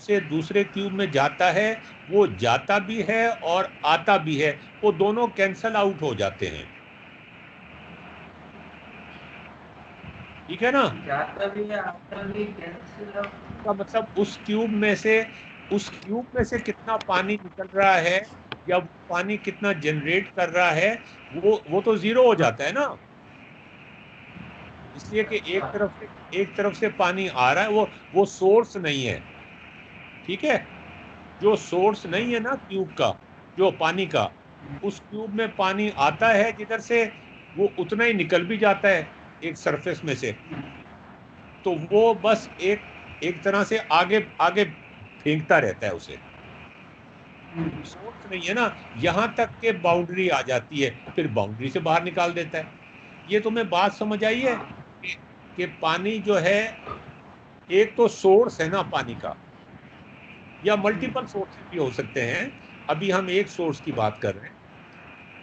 से दूसरे क्यूब में जाता है, वो जाता भी है और आता भी है, वो दोनों कैंसल आउट हो जाते हैं। ठीक है ना? जाता भी है आता भी कैंसिल आउट। का मतलब उस क्यूब में से कितना पानी निकल रहा है या वो पानी कितना जनरेट कर रहा है, वो तो जीरो हो जाता है ना। इसलिए कि अच्छा। एक तरफ से पानी आ रहा है, वो सोर्स नहीं है। ठीक है? जो सोर्स नहीं है ना क्यूब का, जो पानी का, उस क्यूब में पानी आता है जिधर से, वो उतना ही निकल भी जाता है एक सरफेस में से। तो वो बस एक एक तरह से आगे आगे फेंकता रहता है उसे। सोर्स नहीं है ना, यहां तक के बाउंड्री आ जाती है, फिर बाउंड्री से बाहर निकाल देता है। ये तुम्हें बात समझ आई है हाँ। कि पानी जो है, एक तो सोर्स है ना पानी का, या मल्टीपल सोर्सेज भी हो सकते हैं। अभी हम एक सोर्स की बात कर रहे हैं।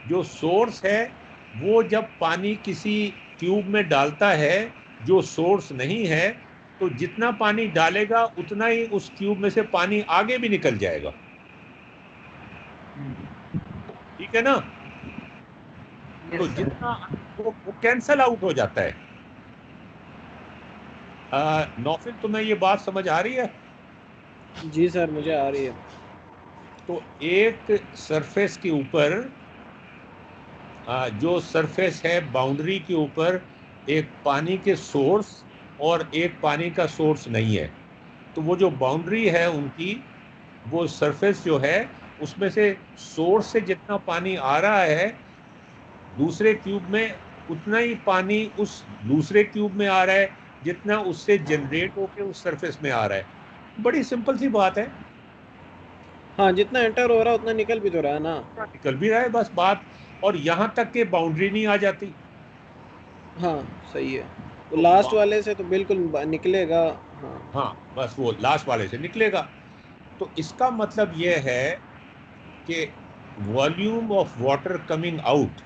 जो सोर्स है, वो जब पानी किसी ट्यूब में डालता है जो सोर्स नहीं है, तो जितना पानी डालेगा उतना ही उस ट्यूब में से पानी आगे भी निकल जाएगा। ठीक है ना? तो यस सर। जितना वो कैंसल आउट हो जाता है। नौफिल, तुम्हें ये बात समझ आ रही है? जी सर, मुझे आ रही है। तो एक सरफेस के ऊपर, जो सरफेस है बाउंड्री के ऊपर, एक पानी के सोर्स और एक पानी का सोर्स नहीं है। तो वो जो बाउंड्री है उनकी, वो सरफेस जो है, उसमें से सोर्स से जितना पानी आ रहा है दूसरे क्यूब में, उतना ही पानी उस दूसरे क्यूब में आ रहा है जितना उससे जनरेट होके उस सरफेस में आ रहा है। बड़ी सिंपल सी बात है। हाँ, जितना एंटर हो रहा है उतना निकल भी तो रहा है ना। उतना निकल भी रहा है, बस बात। और यहां तक के बाउंड्री नहीं आ जाती। हाँ, सही है। वो तो लास्ट वाले से तो बिल्कुल निकलेगा। हाँ। हाँ, बस वो लास्ट वाले से निकलेगा। तो इसका मतलब यह है कि volume of water coming out,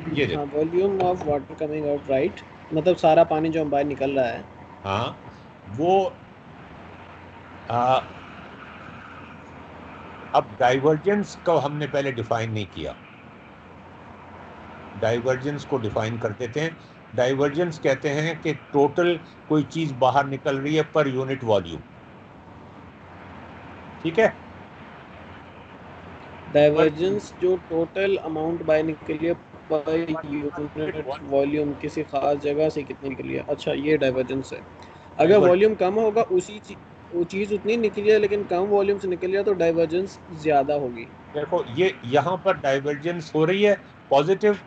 ये हाँ, देखो। Volume of water coming out, right. मतलब सारा पानी जो बाहर निकल रहा है। हाँ, वो आ, अब डाइवर्जेंस को हमने पहले डिफाइन नहीं किया। डाइवर्जेंस को डिफाइन कर देते हैं। डाइवर्जेंस कहते हैं कि टोटल कोई चीज बाहर निकल रही है पर यूनिट वॉल्यूम। ठीक है? पर डाइवर्जेंस जो टोटल अमाउंट बाहर निकली है per unit unit volume. Volume किसी खास जगह से कितनी निकली है। अच्छा, ये डाइवर्जेंस है। अगर डाइवर्ज वॉल्यूम कम होगा वो चीज़ उतनी निकली है लेकिन कम वॉल्यूम से निकली है तो डाइवर्जेंस ज़्यादा होगी। देखो, ये यहाँ पर डाइवर्जेंस हो रही है पॉजिटिव,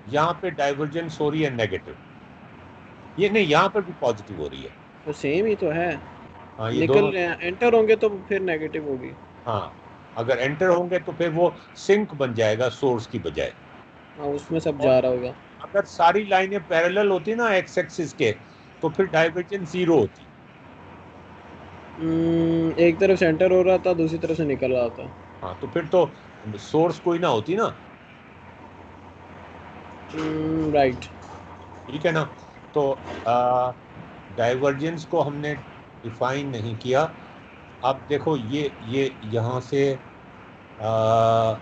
यहाँ पे डाइवर्जेंस हो रही है नेगेटिव। ये नहीं, यहाँ पर भी पॉजिटिव हो रही है। तो सेम ही तो है। हाँ, ये निकल दोनों। रहे हैं, एंटर होंगे तो फिर नेगेटिव होगी। हाँ, अगर एंटर होंगे तो फिर वो सिंक बन जाएगा सोर्स की बजाय। हाँ, उसमें सब और जा रहा होगा। अगर सारी लाइनें पैरेलल होती ना एक्स एक्सिस के, तो फिर डाइवर्जेंस जीरो होती। एक तरफ से एंटर हो रहा था, दूसरी तरफ से निकल रहा था। हाँ, तो फिर तो सोर्स कोई ना होती ना। राइट। ठीक है ना? तो डाइवर्जेंस को हमने डिफाइन नहीं किया। अब देखो, ये यहाँ से आ,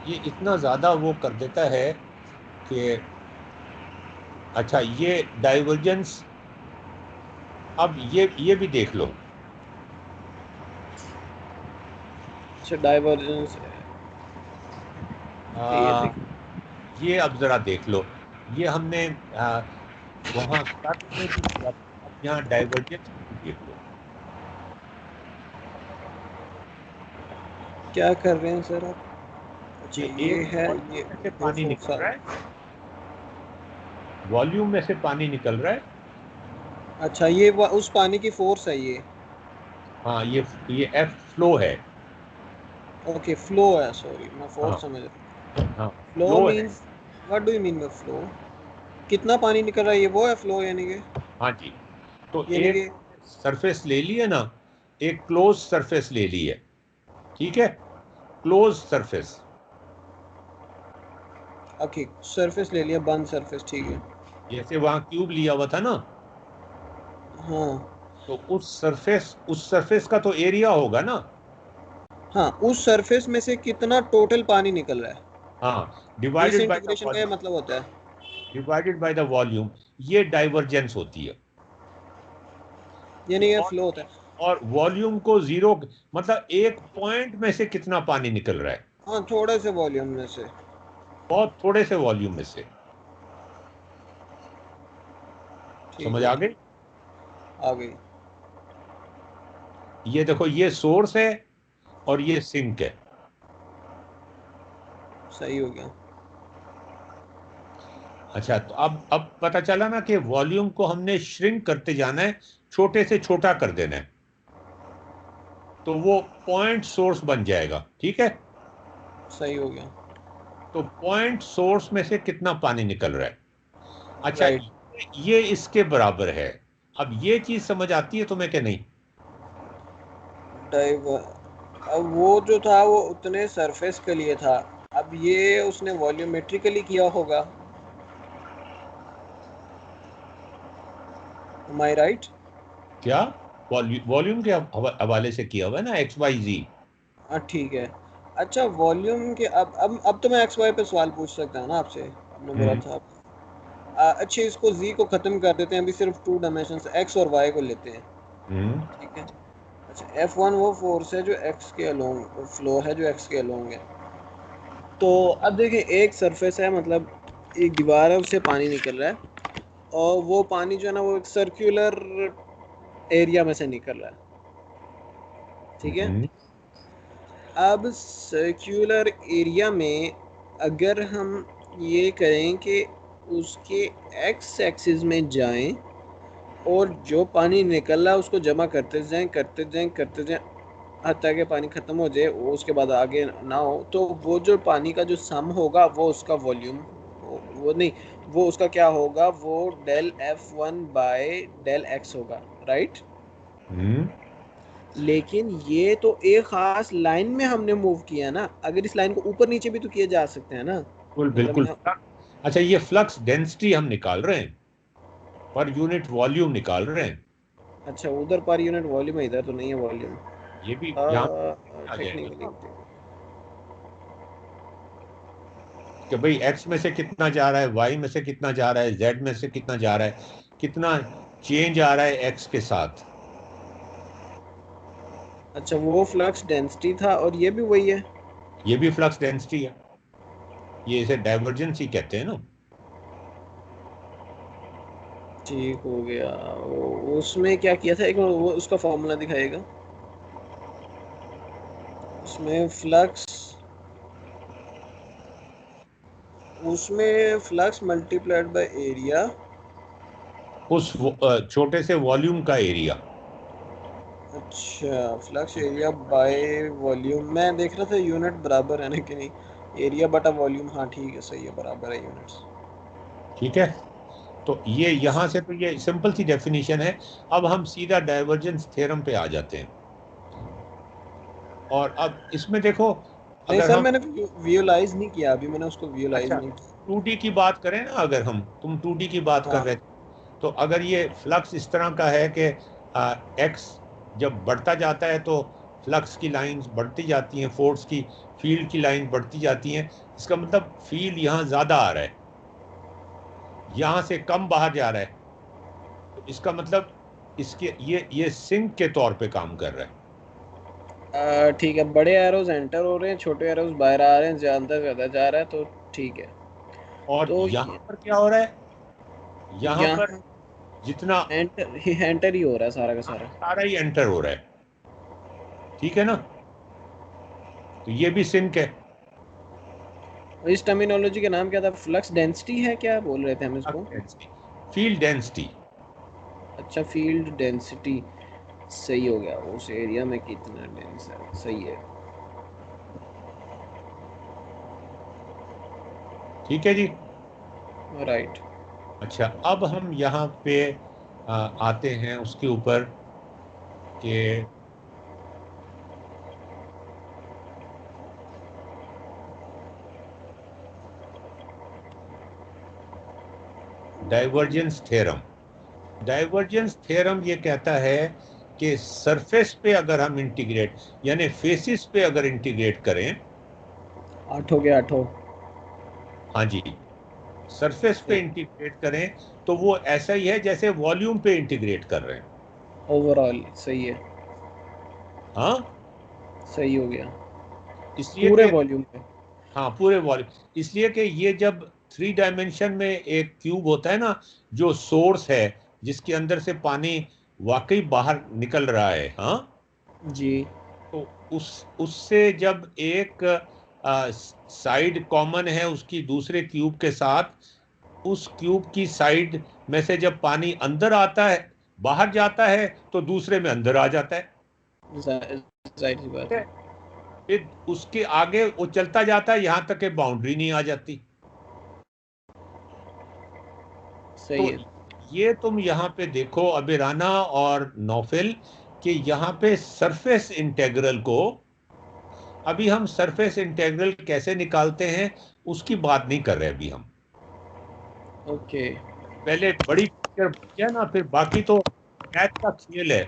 ये इतना ज्यादा वो कर देता है कि, अच्छा, ये डाइवर्जेंस, अब ये भी देख लो। अच्छा, डाइवर्जेंस है। ये आ, देख। ये अब जरा देख लो। ये हमने वहां कर्व में भी किया था, अब यहाँ डाइवर्जेंस में भी देख लो। क्या कर रहे हैं सर आप? अच्छा, ये ये एक है। वॉल्यूम ये में से दो पानी निकल फोर्सा। रहा है, वॉल्यूम में से पानी निकल रहा है। अच्छा, ये उस पानी की फोर्स है ये। हाँ, ये एफ फ्लो है। ओके, फ्लो है, सॉरी मैं हाँ, फोर्स समझ रहा। हाँ, फ्लो फ्लो है। Means, what do you mean by flow? कितना पानी निकल रहा है, ये वो है फ्लो यानी कि? हाँ जी। तो यानी एक कि सरफेस ले ली है ना, एक क्लोज सरफेस ले ली है। ठीक है? Close surface. ओके, सरफेस ले लिया, बंद सरफेस, ठीक है। जैसे वहां क्यूब लिया हुआ था ना। हाँ, तो उस सरफेस का तो एरिया होगा ना। हाँ, उस सरफेस में से कितना टोटल पानी निकल रहा है, हाँ, इस डिवाइडेड बाय द इंटीग्रेशन का ये वॉल्यूम। मतलब होता है। डिवाइडेड बाय द वॉल्यूम, ये डाइवर्जेंस होती है। यानी ये और फ्लो होता है। और वॉल्यूम को जीरो, मतलब एक पॉइंट में से कितना पानी निकल रहा है, हाँ, थोड़े से वॉल्यूम में से। बहुत थोड़े से वॉल्यूम में से। ठीक समझ है, आ गई? ठीक, आ गई। ये देखो, ये सोर्स है और ये सिंक है। सही हो गया। अच्छा, तो अब पता चला ना कि वॉल्यूम को हमने श्रिंक करते जाना है, छोटे से छोटा कर देना है, तो वो पॉइंट सोर्स बन जाएगा। ठीक है? सही हो गया। तो पॉइंट सोर्स में से कितना पानी निकल रहा है। अच्छा, राइट। ये इसके बराबर है। अब ये चीज समझ आती है तुम्हें कि नहीं? डाइवर, अब वो जो था वो उतने सरफेस के लिए था, अब ये उसने वॉल्यूमेट्रिकली किया होगा। एम आई राइट? क्या? वॉल्यूम के हवाले से किया हुआ है ना, XYZ। हाँ, ठीक है। अच्छा, वॉल्यूम के अब तो मैं एक्स वाई पे सवाल पूछ सकता हूँ ना आपसे, आपने बोला हम्म। था। अच्छा, इसको जी को ख़त्म कर देते हैं, अभी सिर्फ टू डायमेंशन एक्स और वाई को लेते हैं। हम्म। ठीक है। अच्छा, एफ वन वो फोर्स है जो एक्स के अलोंग, फ्लो है जो एक्स के अलोंग है। तो अब देखिए, एक सरफेस है, मतलब एक दीवार है, उससे पानी निकल रहा है, और वो पानी जो है ना वो एक सर्कुलर एरिया में से निकल रहा है। ठीक है। हम्म। अब सर्कुलर एरिया में अगर हम ये करें कि उसके एक्स एक्सिस में जाएं और जो पानी निकल रहा है उसको जमा करते जाएं, करते जाएं, करते जाएं, हत्ता कि पानी ख़त्म हो जाए, वो उसके बाद आगे ना हो, तो वो जो पानी का जो सम होगा वो उसका वॉल्यूम, वो नहीं, वो उसका क्या होगा, वो del F one by del X होगा। राइट। हम्म। लेकिन ये तो एक खास लाइन में हमने मूव किया ना, अगर इस लाइन को ऊपर नीचे भी तो किए जा सकते हैं ना। बिल्कुल मतलब बिल्कुल। यहाँ, अच्छा, ये फ्लक्स डेंसिटी हम निकाल रहे हैं, पर यूनिट वॉल्यूम निकाल रहे हैं। अच्छा, उधर पर यूनिट वॉल्यूम है, इधर तो नहीं है वॉल्यूम। ये भी यहाँ आ जाएगा टेक्निकली। ना, कि भाई एक्स में से कितना जा रहा है, वाई में से कितना जा रहा है, जेड में से कितना जा रहा है, कितना चेंज आ रहा है एक्स के साथ। अच्छा, वो फ्लक्स डेंसिटी था और ये भी वही है। ये भी फ्लक्स डेंसिटी है, ये इसे डाइवर्जेंस ही कहते हैं ना। ठीक हो गया। उसमें क्या किया था, एक मिनट, वो उसका फॉर्मूला दिखाएगा। उसमें फ्लक्स, उसमें फ्लक्स मल्टीप्लाइड बाय एरिया। उस छोटे से वॉल्यूम का एरिया। अच्छा, फ्लक्स एरिया बाय वॉल्यूम, मैं देख रहा था यूनिट बराबर है ना कि नहीं, एरिया बटा वॉल्यूम, हाँ ठीक है, सही है, बराबर है यूनिट्स। ठीक है? तो ये यहां से तो ये सिंपल सी डेफिनेशन है। अब हम सीधा डाइवर्जेंस थ्योरम पे आ जाते हैं। और अब इसमें देखो, नहीं अगर सर, हम, मैंने विजुअलाइज नहीं किया, अभी मैंने उसको विजुलाइज अच्छा, नहीं किया। 2D की बात करें ना, अगर हम, तुम 2D की बात कर हाँ। रहे थे, तो अगर ये फ्लक्स इस तरह का है कि एक्स जब बढ़ता जाता है तो फ्लक्स की लाइंस बढ़ती जाती हैं, फोर्स की, फील्ड की लाइन बढ़ती जाती हैं, इसका मतलब फील्ड यहाँ ज्यादा आ रहा है, यहाँ से कम बाहर जा रहा है, तो इसका मतलब इसके ये सिंक के तौर पे काम कर रहा है। ठीक है, बड़े एरोज एंटर हो रहे हैं, छोटे एरोज बाहर आ रहे हैं, ज्यादा ज्यादा जा रहा है, तो ठीक है। और तो यहाँ पर क्या हो रहा है, यहाँ पर यहाँ जितना एंटर ही हो रहा है सारा का सारा। सारा ही एंटर हो रहा है। ठीक है ना? तो ये भी सिंक है। और इस टर्मिनोलॉजी का नाम क्या था, फ्लक्स डेंसिटी है, क्या बोल रहे थे हम इसको? Field density. अच्छा, फील्ड डेंसिटी। सही हो गया, उस एरिया में कितना डेंस है, सही है। ठीक है जी। राइट। अच्छा, अब हम यहाँ पे आते हैं उसके ऊपर कि डाइवर्जेंस थ्योरम। डाइवर्जेंस थ्योरम ये कहता है कि सरफेस पे अगर हम इंटीग्रेट, यानी फेसिस पे अगर इंटीग्रेट करें, 8 हो गया 8 हो। हाँ जी, सरफेस पे इंटीग्रेट करें तो वो ऐसा ही है जैसे वॉल्यूम पे इंटीग्रेट कर रहे हैं। ओवरऑल सही है, हाँ, सही हो गया इसलिए पूरे कि, वॉल्यूम पे। हाँ पूरे वॉल्यूम, इसलिए कि ये जब 3 डायमेंशन में एक क्यूब होता है ना, जो सोर्स है जिसके अंदर से पानी वाकई बाहर निकल रहा है, हाँ, जी तो उससे जब एक साइड कॉमन है उसकी दूसरे क्यूब के साथ, उस क्यूब की साइड में से जब पानी अंदर आता है, बाहर जाता है, तो दूसरे में अंदर आ जाता है। जाहिर सी बात ठीक है? है। फिर उसके आगे वो चलता जाता है, यहां तक कि बाउंड्री नहीं आ जाती। सही तो है। ये तुम यहाँ पे देखो अबिराना और नौफिल, कि यहाँ पे सरफेस इंटेग्रल को, अभी हम सरफेस इंटेग्रल कैसे निकालते हैं उसकी बात नहीं कर रहे अभी हम। ओके। पहले बड़ी पिक्चर बन जाए ना, फिर बाकी तो मैथ का खेल है।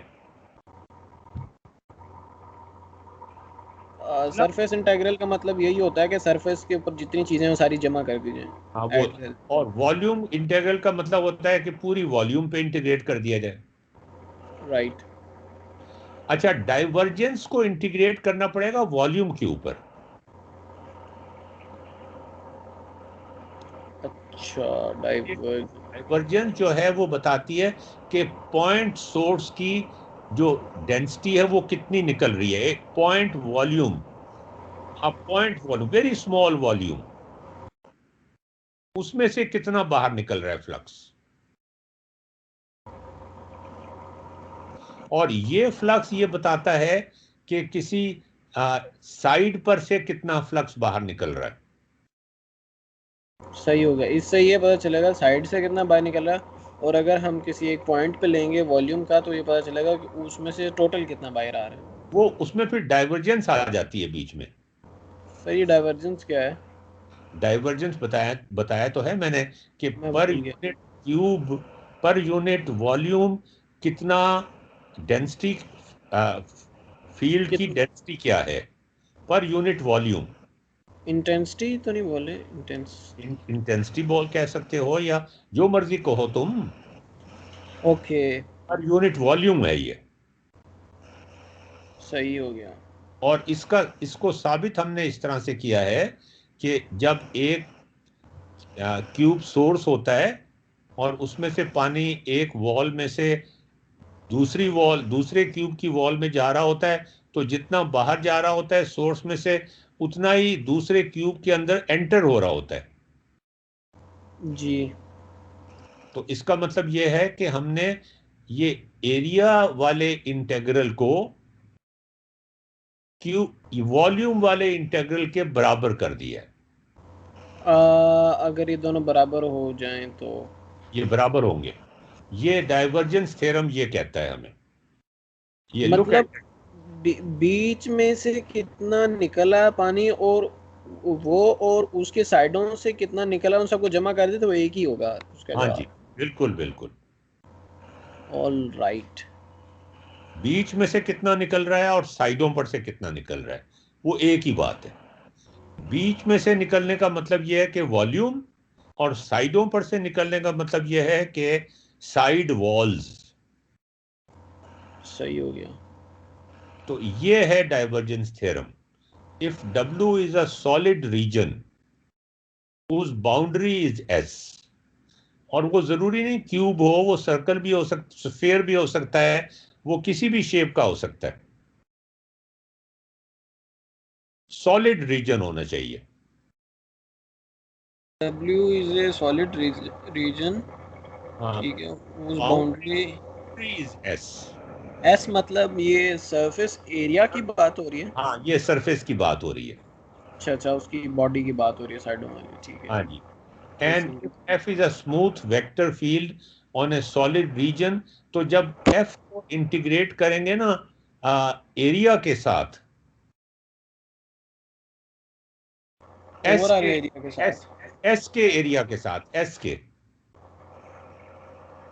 मतलब, सरफेस इंटीग्रल का मतलब यही होता है कि सरफेस के ऊपर जितनी चीज़ें हैं वो सारी जमा कर दी जाएं, हाँ वो, ऐड कर। और वॉल्यूम इंटीग्रल का मतलब होता है कि पूरी वॉल्यूम पे इंटीग्रेट कर दिया जाए। राइट। अच्छा, डाइवर्जेंस को इंटीग्रेट करना पड़ेगा वॉल्यूम के ऊपर। अच्छा। डाइवर्ज। डाइवर्जेंस जो है वो बताती है कि पॉइंट सोर्स की जो डेंसिटी है वो कितनी निकल रही है, एक point volume, point volume, very small volume, उसमें से कितना बाहर निकल रहा है फ्लक्स। और ये फ्लक्स ये बताता है कि किसी साइड पर से कितना फ्लक्स बाहर निकल रहा है। सही हो गया, इससे ये पता चलेगा साइड से कितना बाहर निकल रहा है, और अगर हम किसी एक पॉइंट पे लेंगे वॉल्यूम का तो ये पता चलेगा कि उसमें से टोटल कितना बाहर आ रहा है। वो उसमें फिर डाइवर्जेंस आ जाती है बीच में। सही। डाइवर्जेंस क्या है? डाइवर्जेंस बताया बताया तो है मैंने, कि मैं पर भूल गया। Unit cube, per unit volume कितना डेंसिटी, फील्ड की कितना? डेंसिटी क्या है पर यूनिट वॉल्यूम। इंटेंसिटी तो नहीं बोले? इंटेंस। इंटेंसिटी बॉल कह सकते हो या जो मर्जी कहो तुम, ओके। पर यूनिट वॉल्यूम है ये। सही हो गया। और इसको साबित हमने इस तरह से किया है कि जब एक क्यूब सोर्स होता है और उसमें से पानी एक वॉल में से दूसरी वॉल, दूसरे क्यूब की वॉल में जा रहा होता है, तो जितना बाहर जा रहा होता है सोर्स में से, उतना ही दूसरे क्यूब के अंदर एंटर हो रहा होता है। जी। तो इसका मतलब यह है कि हमने ये एरिया वाले इंटेग्रल को क्यूब वॉल्यूम वाले इंटेग्रल के बराबर कर दिया है। अगर ये दोनों बराबर हो जाएं तो? ये बराबर होंगे, ये डाइवर्जेंस थ्योरम ये कहता है हमें। ये लुक मतलब एट, बीच में से कितना निकला पानी, और वो और उसके साइडों से कितना निकला, उन सबको जमा कर दे तो वो एक ही होगा उसका हाँ जी, जवाब। बिल्कुल बिल्कुल। All right. बीच में से कितना निकल रहा है और साइडों पर से कितना निकल रहा है, वो एक ही बात है। बीच में से निकलने का मतलब यह है कि वॉल्यूम, और साइडों पर से निकलने का मतलब यह है कि साइड वॉल्स। सही हो गया। तो ये है divergence theorem. If W is a solid region, उस बाउंड्री इज एस, और वो जरूरी नहीं क्यूब हो, वो सर्कल भी हो सकता, स्फीयर भी हो सकता है, वो किसी भी शेप का हो सकता है, सॉलिड रीजन होना चाहिए। W is a solid region. हाँ, ठीक है। उस boundary. Boundary is S. S मतलब ये सरफेस एरिया की बात हो रही है? हाँ, ये सरफेस की बात हो रही है। अच्छा अच्छा, उसकी बॉडी की बात हो रही है, साइडों वाली, ठीक है। हाँ जी। ये एंड समझ। If F is a smooth vector field on a solid region, तो जब एफ को इंटीग्रेट करेंगे ना एरिया के साथ, एस ओवरऑल के, एरिया के एस साथ। एस के एरिया के साथ, एस के,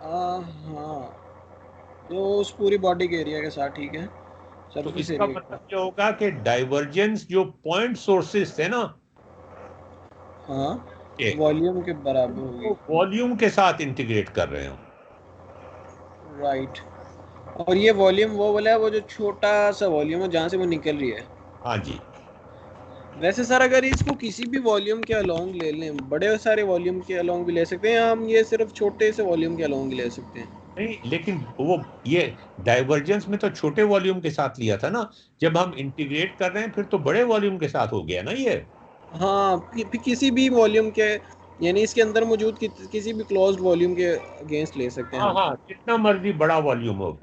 हाँ, तो उस पूरी बॉडी के एरिया के साथ ठीक है, तो सरफेस इसका एरिया के मतलब साथ। ये होगा कि डाइवर्जेंस जो पॉइंट सोर्सेस थे ना, हाँ, के वॉल्यूम के बराबर होगी। वो वॉल्यूम के साथ इंटीग्रेट कर रहे हो। राइट। और ये वॉल्यूम वो वाला है, वो जो छोटा सा वॉल्यूम है जहाँ से वो निकल रही है। हाँ जी। वैसे सर अगर इसको किसी भी वॉल्यूम के अलोंग ले लें, बड़े सारे वॉल्यूम के अलोंग भी ले सकते हैं, या हम ये सिर्फ छोटे से वॉल्यूम के अलोंग ले सकते हैं? नहीं, लेकिन वो ये डाइवर्जेंस में तो छोटे वॉल्यूम के साथ लिया था ना, जब हम इंटीग्रेट कर रहे हैं फिर तो बड़े वॉल्यूम के साथ हो गया ना ये। हाँ, किसी भी वॉल्यूम के, यानी इसके अंदर मौजूद किसी भी क्लोज्ड वॉल्यूम के अगेंस्ट ले सकते हैं हाँ हम। हाँ, जितना मर्जी बड़ा वॉल्यूम हो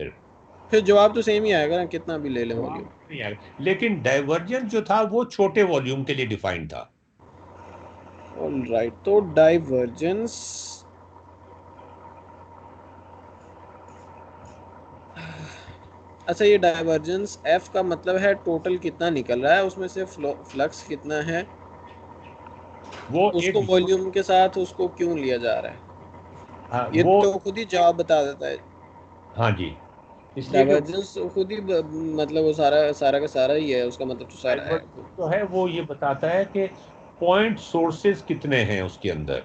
फिर जवाब तो सेम ही आएगा ना, कितना भी ले लें जवाब वॉल्यूम। नहीं आएगा, लेकिन डाइवर्जेंस जो था वो छोटे वॉल्यूम के लिए डिफाइंड था। ऑलराइट, तो डाइवर्जेंस, अच्छा ये डाइवर्जेंस एफ का मतलब है टोटल कितना निकल रहा है उसमें से, फ्लक्स कितना है, वो उसको एक वॉल्यूम के साथ उसको क्यों लिया जा रहा है। ये वो तो खुद ही जवाब बता देता है। हाँ जी, इसलिए कि डाइवर्जेंस खुद ही मतलब वो सारा सारा का सारा ही है, उसका मतलब तो सारा है। डाइवर्जेंस जो है वो ये बताता है कि पॉइंट सोर्सेज कितने हैं उसके अंदर,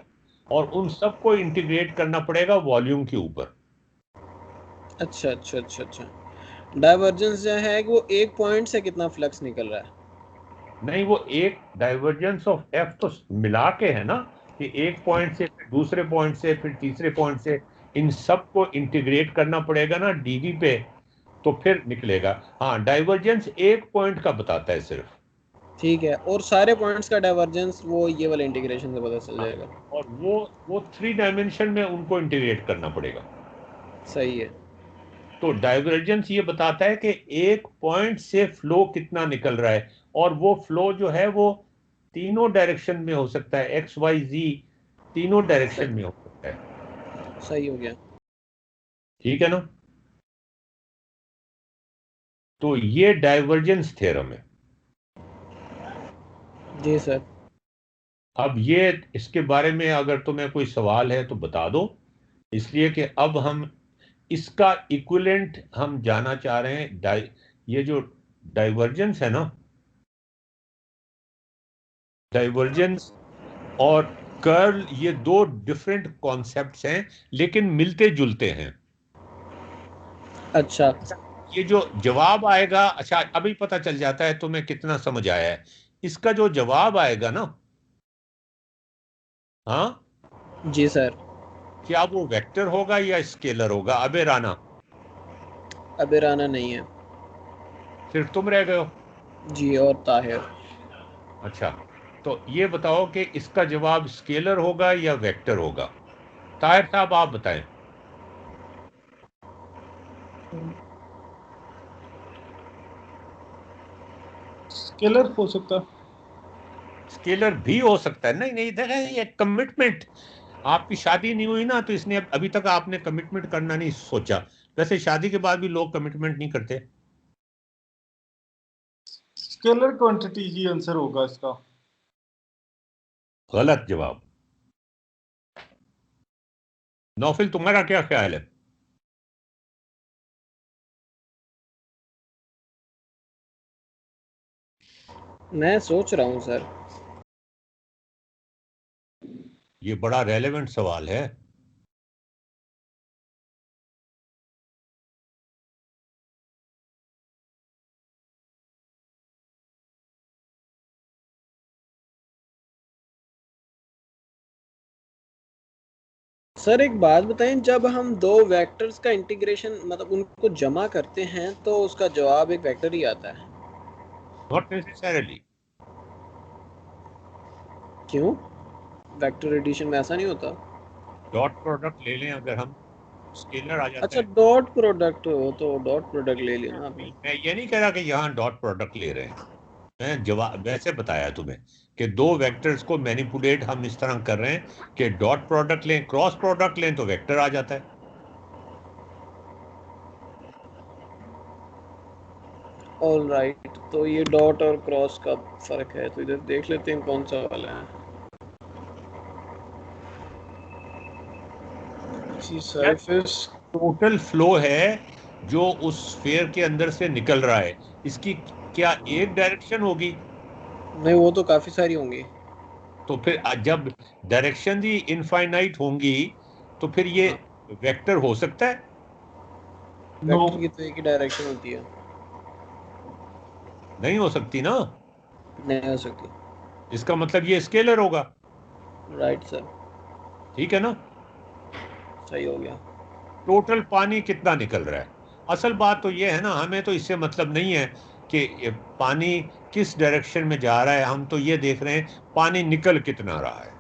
और उन सबको इंटीग्रेट करना पड़ेगा वॉल्यूम के ऊपर। अच्छा अच्छा अच्छा अच्छा। डाइवर्जेंस जो है वो एक पॉइंट से कितना फ्लक्स निकल रहा है। नहीं, वो एक डाइवर्जेंस ऑफ एफ तो मिला के है ना, कि एक पॉइंट से फिर दूसरे पॉइंट से फिर तीसरे पॉइंट से, इन सबको इंटीग्रेट करना पड़ेगा ना डीवी पे, तो फिर निकलेगा। हाँ, डाइवर्जेंस एक पॉइंट का बताता है सिर्फ। ठीक है, और सारे पॉइंट्स का डाइवर्जेंस वो ये वाले इंटीग्रेशन से पता चल हाँ, जाएगा। और वो 3 डायमेंशन में उनको इंटीग्रेट करना पड़ेगा। सही है। तो डाइवर्जेंस ये बताता है कि एक पॉइंट से फ्लो कितना निकल रहा है, और वो फ्लो जो है वो तीनों डायरेक्शन में हो सकता है, एक्स वाई जी तीनों डायरेक्शन में सही, हो सकता है। सही हो गया। ठीक है ना। तो ये डाइवर्जेंस थ्योरम है। जी सर। अब ये इसके बारे में अगर तुम्हें कोई सवाल है तो बता दो, इसलिए कि अब हम इसका इक्विवेलेंट हम जाना चाह रहे हैं। ये जो डाइवर्जेंस है ना, डाइवर्जेंस और कर्ल, ये दो डिफरेंट कॉन्सेप्ट्स हैं लेकिन मिलते जुलते हैं। अच्छा। ये जो जवाब आएगा, अच्छा अभी पता चल जाता है तुम्हें कितना समझ आया है। इसका जो जवाब आएगा ना, हाँ, जी सर। क्या वो वेक्टर होगा या स्केलर होगा? अबे राना, अबे राना नहीं है। सिर्फ तुम रह गए हो। जी, और ताहिर। अच्छा, तो ये बताओ कि इसका जवाब स्केलर होगा या वेक्टर होगा? ताहिर साहब आप बताएं। स्केलर हो सकता है। स्केलर भी हो सकता है। नहीं नहीं, देखा, ये कमिटमेंट, आपकी शादी नहीं हुई ना, तो इसने अभी तक आपने कमिटमेंट करना नहीं सोचा। वैसे शादी के बाद भी लोग कमिटमेंट नहीं करते। स्केलर क्वांटिटी ही आंसर होगा इसका। गलत जवाब। नौफिल, तुम्हारा क्या ख्याल है? मैं सोच रहा हूँ सर। ये बड़ा रेलेवेंट सवाल है। सर एक बात बताएं, जब हम दो वेक्टर्स का इंटीग्रेशन मतलब उनको जमा करते हैं तो उसका जवाब एक वेक्टर ही आता है। Not necessarily. क्यों? वेक्टर एडिशन में ऐसा नहीं होता? डॉट प्रोडक्ट ले लें अगर हम, स्केलर आ जाता अच्छा, है। डॉट प्रोडक्ट हो तो डॉट प्रोडक्ट ले लिया ना आपने। मैं ये नहीं कह रहा कि यहाँ डॉट प्रोडक्ट ले रहे हैं। मैं जवाब वैसे बताया तुम्हें कि दो वेक्टर्स को मैनिपुलेट हम इस तरह कर रहे हैं कि डॉट प्रोडक्ट लें, क्रॉस प्रोडक्ट लें तो वेक्टर आ जाता है। ऑल राइट, तो ये डॉट और क्रॉस का फर्क है, तो इधर देख लेते हैं कौन सा वाला है। the surface टोटल फ्लो है जो उस स्फीयर के अंदर से निकल रहा है, इसकी क्या एक डायरेक्शन होगी? नहीं, वो तो काफी सारी होंगी। तो फिर जब डायरेक्शन ही इनफाइनाइट होंगी तो फिर ये वेक्टर हो सकता है? नो, वेक्टर की तो एक ही डायरेक्शन होती है। नहीं हो सकती ना। नहीं हो सकती। इसका मतलब ये स्केलर होगा। राइट सर, ठीक है ना। सही हो गया। टोटल पानी कितना निकल रहा है, असल बात तो ये है ना, हमें तो इससे मतलब नहीं है कि ये पानी किस डायरेक्शन में जा रहा है, हम तो ये देख रहे हैं पानी निकल कितना रहा है।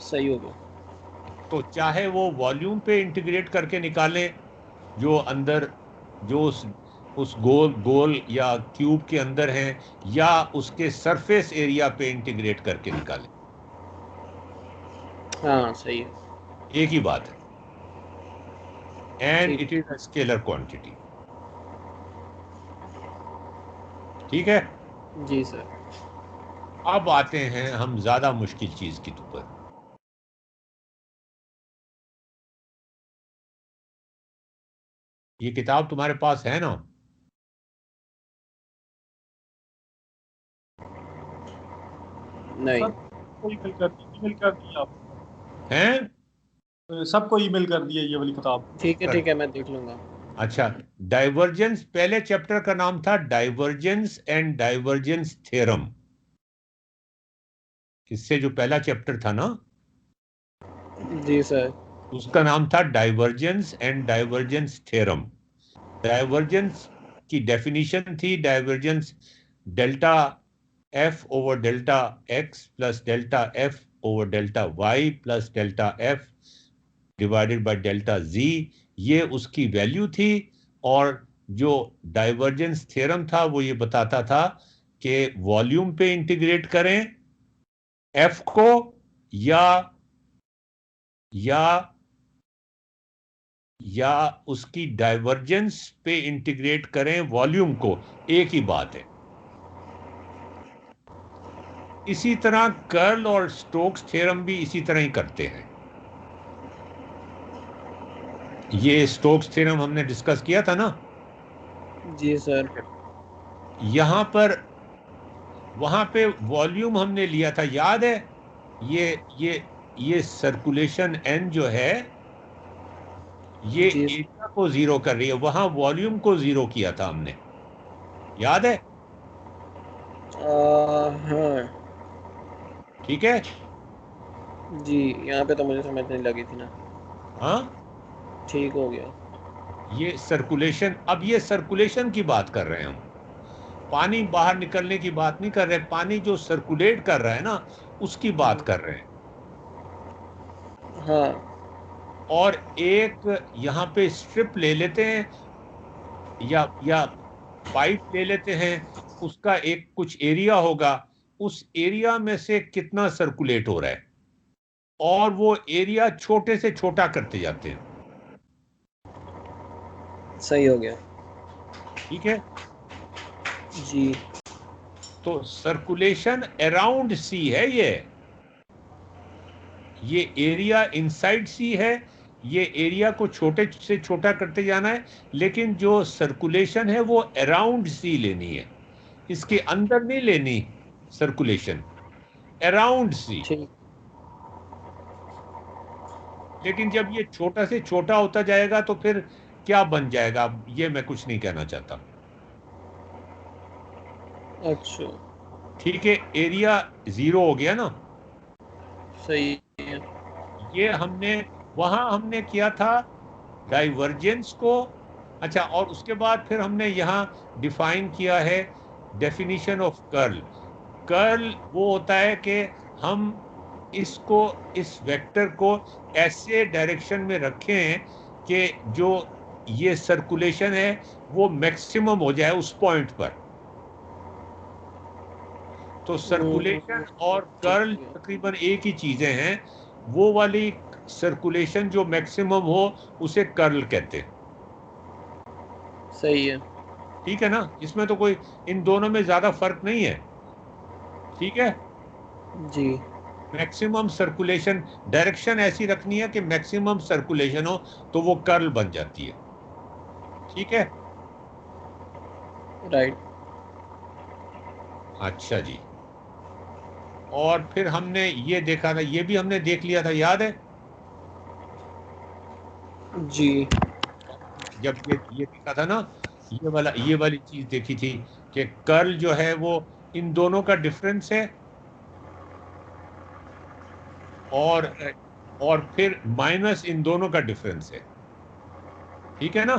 सही हो गया। तो चाहे वो वॉल्यूम पे इंटीग्रेट करके निकालें, जो अंदर जो उस गोल गोल या क्यूब के अंदर हैं, या उसके सरफेस एरिया पे इंटीग्रेट करके निकालें, हाँ सही है। एक ही बात है। एंड ठीक। It is a scalar quantity. ठीक है। जी सर। अब आते हैं हम ज्यादा मुश्किल चीज की ऊपर। ये किताब तुम्हारे पास है ना? नहीं। सबको ईमेल कर दी, ईमेल कर दी आप हैं? सबको ईमेल कर दिया ये वाली किताब। ठीक है, मैं देख लूंगा। अच्छा, डाइवर्जेंस, पहले चैप्टर का नाम था डाइवर्जेंस एंड डाइवर्जेंस थ्योरम। इससे जो पहला चैप्टर था ना, जी सर। उसका नाम था divergence and divergence theorem. Divergence की डेफिनेशन थी, divergence delta F over delta X plus delta F over delta Y plus delta F divided by delta Z, ये उसकी वैल्यू थी। और जो डाइवर्जेंस थ्योरम था वो ये बताता था कि वॉल्यूम पे इंटीग्रेट करें एफ को, या या या उसकी डाइवर्जेंस पे इंटीग्रेट करें वॉल्यूम को, एक ही बात है। इसी तरह कर्ल और स्टोक्स थ्योरम भी इसी तरह ही करते हैं। ये स्टोक्स थ्योरम हमने डिस्कस किया था ना। जी सर। यहां पर, वहां पे वॉल्यूम हमने लिया था, याद है? ये ये सर्कुलेशन एन जो है, ये जी। एरिया को जीरो कर रही है, वहां वॉल्यूम को जीरो किया था हमने, याद है? हाँ। ठीक है। जी, यहाँ पे तो मुझे समझ नहीं लगी थी ना। हाँ, ठीक हो गया। ये सर्कुलेशन, अब ये सर्कुलेशन की बात कर रहे हैं हम, पानी बाहर निकलने की बात नहीं कर रहे। पानी जो सर्कुलेट कर रहा है ना, उसकी बात कर रहे हैं। हाँ। और एक यहां पे स्ट्रिप ले लेते हैं, या पाइप ले लेते हैं, उसका एक कुछ एरिया होगा, उस एरिया में से कितना सर्कुलेट हो रहा है, और वो एरिया छोटे से छोटा करते जाते हैं। सही हो गया। ठीक है। जी। तो सर्कुलेशन अराउंड सी है, ये एरिया इनसाइड सी है, ये एरिया को छोटे से छोटा करते जाना है, लेकिन जो सर्कुलेशन है वो अराउंड सी लेनी है, इसके अंदर नहीं लेनी सर्कुलेशन, अराउंड सी। ठीक। लेकिन जब ये छोटा से छोटा होता जाएगा तो फिर क्या बन जाएगा, ये मैं कुछ नहीं कहना चाहता। अच्छा। ठीक है, एरिया जीरो हो गया ना। सही है। ये हमने, वहां हमने किया था डाइवर्जेंस को। अच्छा, और उसके बाद फिर हमने यहाँ डिफाइन किया है डेफिनेशन ऑफ कर्ल। कर्ल वो होता है कि हम इसको, इस वेक्टर को ऐसे डायरेक्शन में रखें कि जो ये सर्कुलेशन है वो मैक्सिमम हो जाए उस पॉइंट पर। तो सर्कुलेशन और कर्ल ठीक है। तकरीबन एक ही चीजें हैं। वो वाली सर्कुलेशन जो मैक्सिमम हो उसे कर्ल कहते हैं। सही है। ठीक है ना, इसमें तो कोई इन दोनों में ज्यादा फर्क नहीं है। ठीक है। जी। मैक्सिमम सर्कुलेशन, डायरेक्शन ऐसी रखनी है कि मैक्सिमम सर्कुलेशन हो, तो वो कर्ल बन जाती है। ठीक है, राइट। अच्छा जी। और फिर हमने ये देखा था, ये भी हमने देख लिया था, याद है? जी जब ये देखा था ना, ये वाली चीज देखी थी कि कर्ल जो है वो इन दोनों का डिफरेंस है, और और फिर माइनस इन दोनों का डिफरेंस है। ठीक है ना?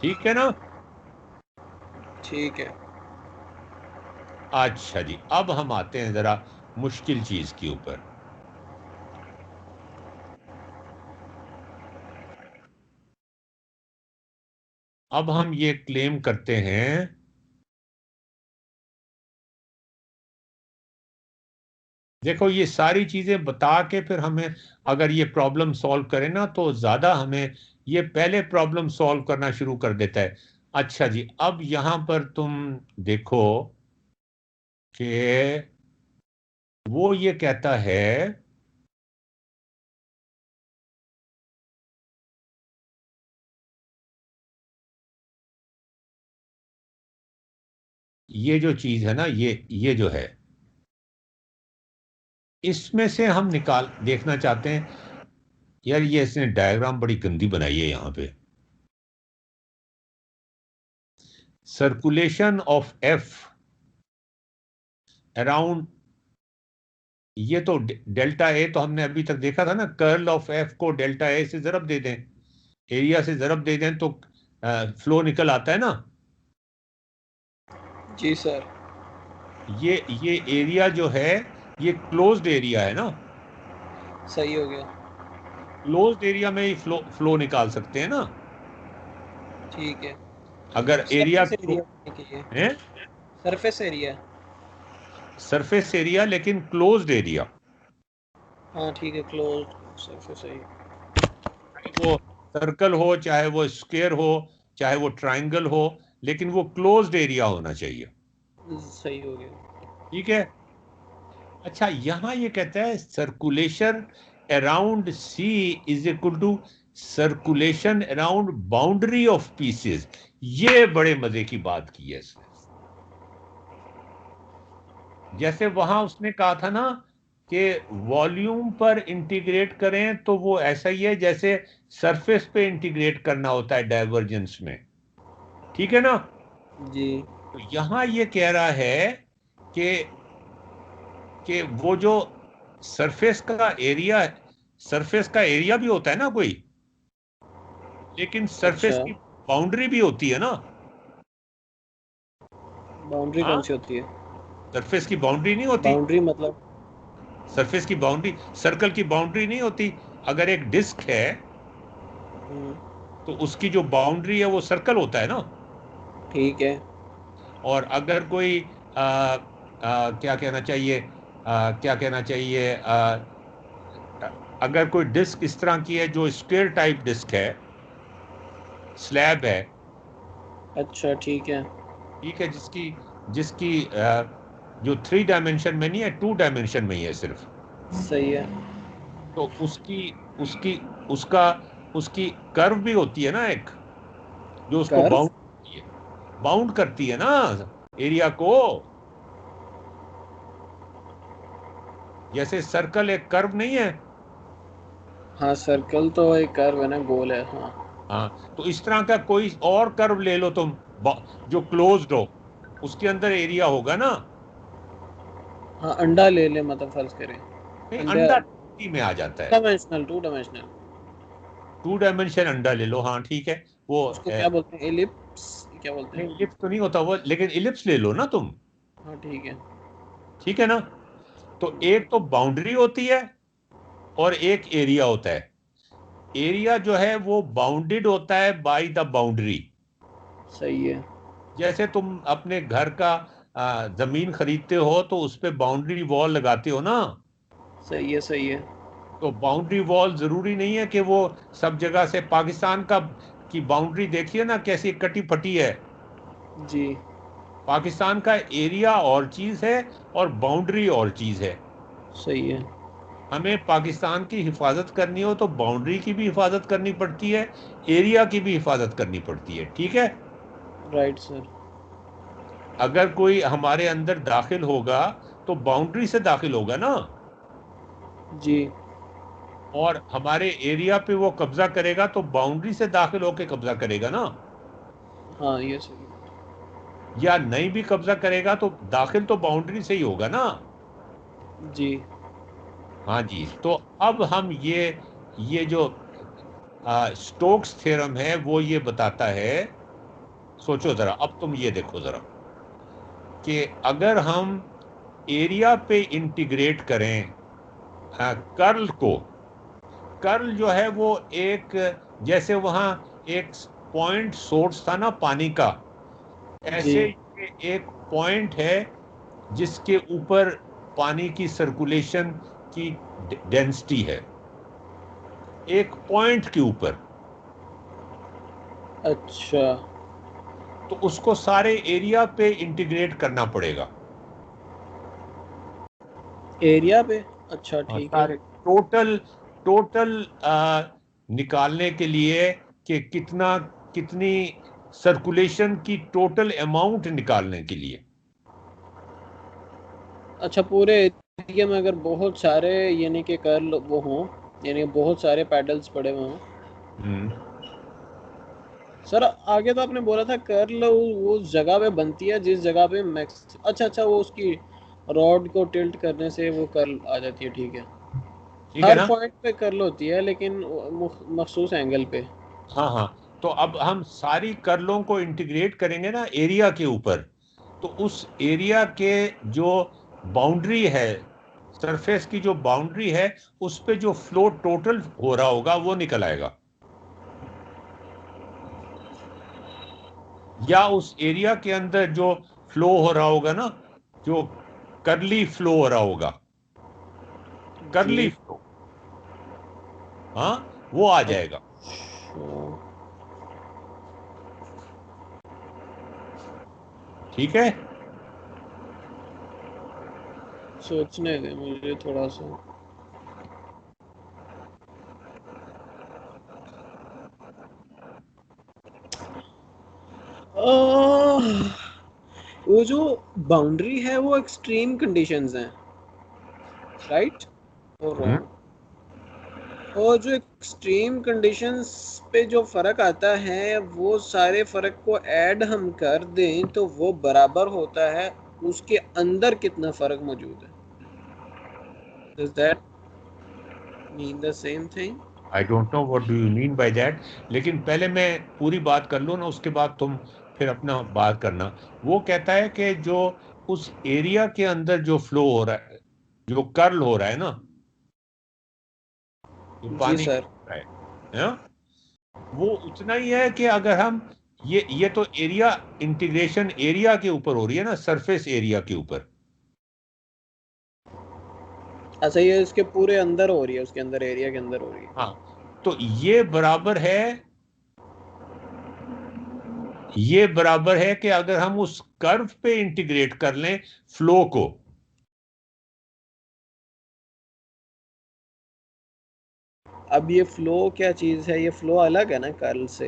ठीक है ना? ठीक है। अच्छा जी, अब हम आते हैं जरा मुश्किल चीज के ऊपर। अब हम ये क्लेम करते हैं, देखो ये सारी चीजें बता के फिर हमें अगर ये प्रॉब्लम सॉल्व करें ना, तो ज्यादा हमें ये पहले प्रॉब्लम सॉल्व करना शुरू कर देता है। अच्छा जी, अब यहां पर तुम देखो कि वो ये कहता है ये जो चीज है ना, ये जो है, इसमें से हम निकाल देखना चाहते हैं। यार ये इसने डायग्राम बड़ी गंदी बनाई है यहां पे। सर्कुलेशन ऑफ एफ अराउंड, ये तो डेल्टा ए तो हमने अभी तक देखा था ना, कर्ल ऑफ एफ को डेल्टा ए से जरब दे दें, एरिया से जरब दे दें, तो फ्लो निकल आता है ना। जी सर। ये एरिया जो है, ये क्लोज्ड एरिया है ना, सही हो गया। क्लोज्ड एरिया में ही फ्लो निकाल सकते हैं ना। ठीक है। अगर एरिया सरफेस एरिया है, है, सरफेस एरिया। सरफेस एरिया लेकिन क्लोज्ड एरिया, हाँ ठीक है, क्लोज सरफेस एरिया। वो सर्कल हो, चाहे वो स्क्वायर हो, चाहे वो ट्राइंगल हो, लेकिन वो क्लोज्ड एरिया होना चाहिए। सही हो गया। ठीक है। अच्छा, यहां ये कहता है circulation around C is equal to circulation around boundary of pieces. ये बड़े मजे की बात की है इसने। जैसे वहां उसने कहा था ना कि वॉल्यूम पर इंटीग्रेट करें, तो वो ऐसा ही है जैसे सरफेस पे इंटीग्रेट करना होता है डाइवर्जेंस में। ठीक है ना? जी। तो यहां ये कह रहा है कि वो जो सरफेस का एरिया, सरफेस का एरिया भी होता है ना कोई, लेकिन सरफेस अच्छा, की बाउंड्री भी होती है ना। बाउंड्री कौन हाँ, सी होती है? सरफेस की बाउंड्री नहीं होती। बाउंड्री मतलब? सरफेस की बाउंड्री, सर्कल की बाउंड्री नहीं होती। अगर एक डिस्क है, हम्म, तो उसकी जो बाउंड्री है वो सर्कल होता है ना। ठीक है। और अगर कोई क्या कहना चाहिए, क्या कहना चाहिए, अगर कोई डिस्क इस तरह की है जो स्क्वायर टाइप डिस्क है, स्लैब है, अच्छा ठीक है। ठीक है, जिसकी जिसकी जो 3 डायमेंशन में नहीं है, 2 डायमेंशन में ही है सिर्फ, सही है। तो उसकी उसकी उसका उसकी कर्व भी होती है ना एक, जो उसको कर्व? बाउंड करती है ना एरिया को। जैसे सर्कल एक कर्व नहीं है? हाँ सर्कल तो एक कर्व है ना, गोल है, हाँ। हाँ, तो इस तरह का कोई और कर्व ले लो तुम, जो क्लोज्ड हो, उसके अंदर एरिया होगा ना। हाँ अंडा ले ले, मतलब फर्ज करें नहीं, अंडा। अंडा 2D में आ जाता है। Dimensional, 2 dimensional. 2 डायमेंशन अंडा ले लो, हाँ ठीक है। वो उसको क्या बोलते हैं, एलिप्स? क्या बोलते नहीं, हैं? इलिप्स तो नहीं होता वो, लेकिन इलिप्स ले लो ना तुम। हाँ ठीक है। ठीक है ना? तो एक तो बाउंड्री होती है और एक एरिया होता है। एरिया जो है वो बाउंडेड होता है बाय द बाउंड्री। सही है। जैसे तुम अपने घर का जमीन खरीदते हो, तो उस पे बाउंड्री वॉल लगाते हो ना। सही है। सही है। तो बाउंड्री वॉल जरूरी नहीं है कि वो सब जगह से, पाकिस्तान का की बाउंड्री देखिए ना कैसी कटी फटी है। जी। पाकिस्तान का एरिया और चीज़ है और बाउंड्री और चीज़ है। सही है। हमें पाकिस्तान की हिफाजत करनी हो तो बाउंड्री की भी हिफाजत करनी पड़ती है, एरिया की भी हिफाजत करनी पड़ती है, ठीक है। Right sir. अगर कोई हमारे अंदर दाखिल होगा तो बाउंड्री से दाखिल होगा ना, जी। और हमारे एरिया पे वो कब्जा करेगा तो बाउंड्री से दाखिल होके कब्जा करेगा ना। हाँ ये सही। या नहीं भी कब्जा करेगा तो दाखिल तो बाउंड्री से ही होगा ना। जी। हाँ जी। तो अब हम ये जो स्टोक्स थ्योरम है वो ये बताता है, सोचो जरा, अब तुम ये देखो जरा कि अगर हम एरिया पे इंटीग्रेट करें कर्ल को, कर्ल जो है वो एक, जैसे वहां एक पॉइंट सोर्स था ना पानी का, जी। ऐसे ये एक पॉइंट है जिसके ऊपर पानी की सर्कुलेशन की डेंसिटी है, एक पॉइंट के ऊपर। अच्छा। तो उसको सारे एरिया पे इंटीग्रेट करना पड़ेगा। एरिया पे? अच्छा हाँ, ठीक है। सारे टोटल टोटल निकालने के लिए कि कितनी सर्कुलेशन की टोटल अमाउंट निकालने के लिए। अच्छा, पूरे एरिया में अगर बहुत सारे यानी कि कर्ल वो हों, यानी बहुत सारे पैडल्स पड़े हुए हों। हम्म। सर आगे तो आपने बोला था कर्ल वो उस जगह पे बनती है जिस जगह पे मैक्स, अच्छा वो उसकी रॉड को टिल्ट करने से वो कर्ल आ जाती है, ठीक है। ठीक है हर ना। पॉइंट पे कर्ल होती है लेकिन मखसूस एंगल पे। हाँ हाँ। तो अब हम सारी कर्लों को इंटीग्रेट करेंगे ना एरिया के ऊपर, तो उस एरिया के जो बाउंड्री है, सरफेस की जो बाउंड्री है, उस पे जो फ्लो टोटल हो रहा होगा वो निकल आएगा। या उस एरिया के अंदर जो फ्लो हो रहा होगा ना, जो करली फ्लो हो रहा होगा, करली जी। फ्लो, हाँ, वो आ जाएगा। अच्छा, ठीक है। सोचने दे मुझे थोड़ा सा। आह, वो जो बाउंड्री है वो एक्सट्रीम कंडीशंस हैं, राइट और हम्म। रॉन्ग? और जो एक्सट्रीम कंडीशंस पे जो फर्क आता है वो सारे फर्क को ऐड हम कर दें तो वो बराबर होता है उसके अंदर कितना फर्क मौजूद है। Does that mean the same thing? I don't know what do you mean by that, लेकिन पहले मैं पूरी बात कर लूँ ना, उसके बाद तुम फिर अपना बात करना। वो कहता है कि जो उस एरिया के अंदर जो फ्लो हो रहा है, जो कर्ल हो रहा है ना, जो जी पानी सर। है ना, वो उतना ही है कि अगर हम ये तो एरिया इंटीग्रेशन एरिया के ऊपर हो रही है ना, सरफेस एरिया के ऊपर। अच्छा, ये इसके पूरे अंदर हो रही है, उसके अंदर एरिया के अंदर हो रही है। हाँ। तो ये बराबर है कि अगर हम उस कर्व पे इंटीग्रेट कर लें फ्लो को, अब ये फ्लो क्या चीज़ है? ये फ्लो अलग है ना कर्ल से?